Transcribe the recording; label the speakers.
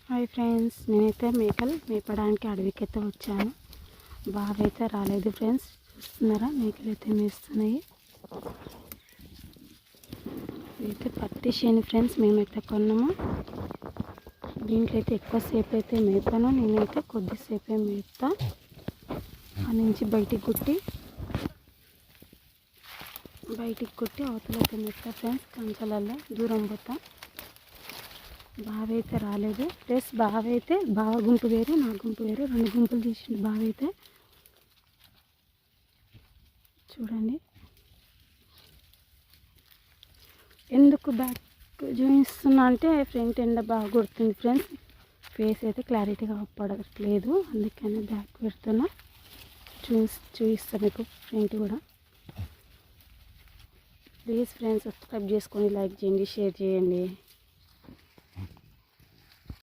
Speaker 1: Hi friends, నేనైతే మేకలు మేపడానికి అడవికైతే వచ్చాను. బాగా అయితే రాలేదు ఫ్రెండ్స్. చూస్తున్నారా, మేకలు అయితే మేస్తున్నాయి. అయితే పత్తి చేను ఫ్రెండ్స్, మేమైతే కొన్నాము. దీంట్లో అయితే ఎక్కువసేపు అయితే మేపాను. నేనైతే కొద్దిసేపే మేపుతా. ఆ నుంచి బయటికి కుట్టి అవతలైతే మేపుతా ఫ్రెండ్స్. కంచెలల్లో దూరం పోతా. బావి అయితే రాలేదు ప్లస్ బావి అయితే బావ గుంపు వేరే, నా గుంపు వేరే, 2 గుంపులు తీసిండు బావి అయితే. చూడండి, ఎందుకు బ్యాక్ చూపిస్తున్నా అంటే ఫ్రంట్ ఎండ బాగా కొడుతుంది ఫ్రెండ్స్. ఫేస్ అయితే క్లారిటీగా పడట్లేదు, అందుకని బ్యాక్ పెడుతున్నా. చూపిస్తాను మీకు ఫ్రంట్ కూడా. ప్లీజ్ ఫ్రెండ్స్, సబ్స్క్రైబ్ చేసుకొని లైక్ చేయండి, షేర్ చేయండి.